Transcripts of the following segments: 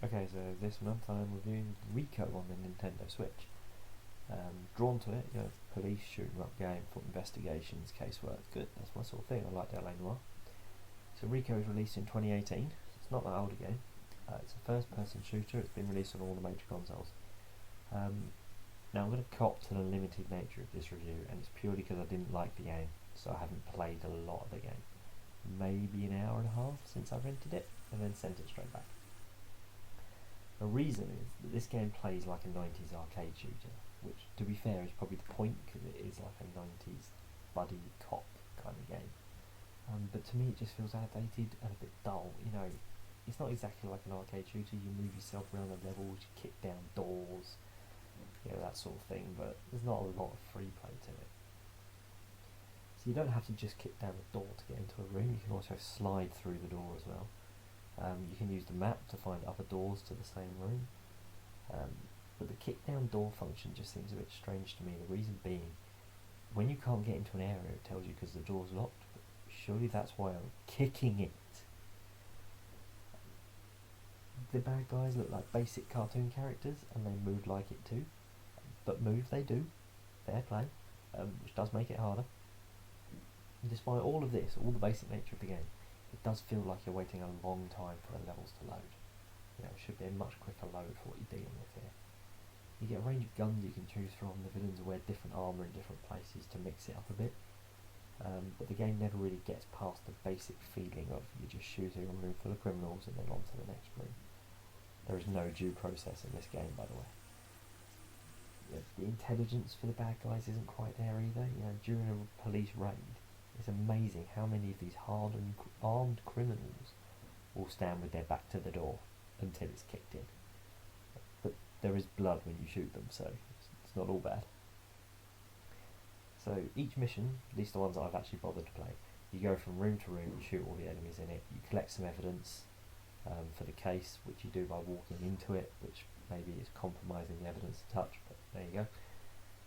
Okay, so this month I'm reviewing RICO on the Nintendo Switch. Drawn to it, police shoot 'em up game for investigations, casework, good, that's my sort of thing, I like LA Noire. So RICO was released in 2018, it's not that old a game. It's a first person shooter, it's been released on all the major consoles. Now I'm going to cop to the limited nature of this review, and it's purely because I didn't like the game, so I haven't played a lot of the game. Maybe an hour and a half since I rented it, and then sent it straight back. The reason is that this game plays like a 90s arcade shooter, which, to be fair, is probably the point because it is like a 90s buddy cop kind of game. But to me it just feels outdated and a bit dull. It's not exactly like an arcade shooter. You move yourself around the levels, you kick down doors, that sort of thing, but there's not a lot of free play to it. So you don't have to just kick down the door to get into a room, you can also slide through the door as well. You can use the map to find other doors to the same room, but the kick down door function just seems a bit strange to me. The reason being, when you can't get into an area it tells you because the door's locked, but surely that's why I'm kicking it. The bad guys look like basic cartoon characters and they move like it too, but move they do, fair play, which does make it harder. And despite all of this, all the basic nature of the game, it does feel like you're waiting a long time for the levels to load. It should be a much quicker load for what you're dealing with here. You get a range of guns you can choose from, the villains wear different armour in different places to mix it up a bit, but the game never really gets past the basic feeling of you're just shooting a room full of criminals and then on to the next room. There is no due process in this game, by the way. The intelligence for the bad guys isn't quite there either. During a police raid, it's amazing how many of these hardened, armed criminals will stand with their back to the door until it's kicked in. But there is blood when you shoot them, so it's not all bad. So each mission, at least the ones that I've actually bothered to play, you go from room to room, you shoot all the enemies in it, you collect some evidence for the case, which you do by walking into it, which maybe is compromising the evidence a touch, but there you go.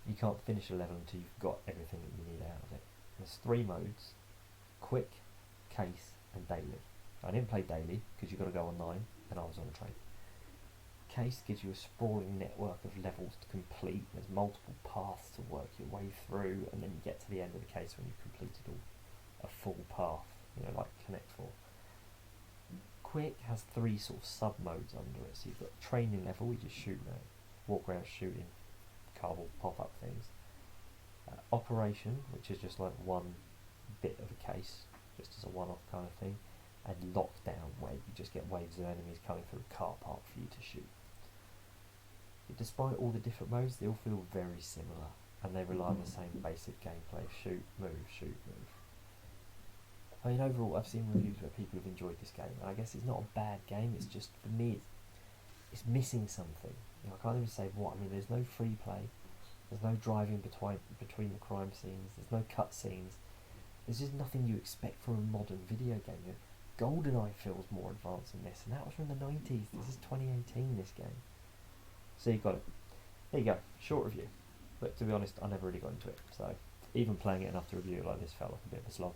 You can't finish a level until you've got everything that you need out of it. There's 3 modes: quick, case and daily. I didn't play daily because you've got to go online and I was on a train. Case gives you a sprawling network of levels to complete. There's multiple paths to work your way through, and then you get to the end of the case when you've completed a full path, like Connect 4. Quick has 3 sort of sub-modes under it. So you've got training level, you just shoot around, walk around shooting cardboard pop-up things. Operation, which is just like one bit of a case, just as a one-off kind of thing. And lockdown, where you just get waves of enemies coming through a car park for you to shoot. Despite all the different modes, they all feel very similar, and they rely on the same basic gameplay: shoot, move, shoot, move. Overall, I've seen reviews where people have enjoyed this game, and I guess it's not a bad game, it's just, for me, it's missing something. I can't even say what. There's no free play, there's no driving between the crime scenes, there's no cutscenes, there's just nothing you expect from a modern video game. GoldenEye feels more advanced than this, and that was from the 90s, this is 2018, this game. So you've got it. There you go, short review. But to be honest, I never really got into it, so even playing it enough to review it like this felt like a bit of a slog.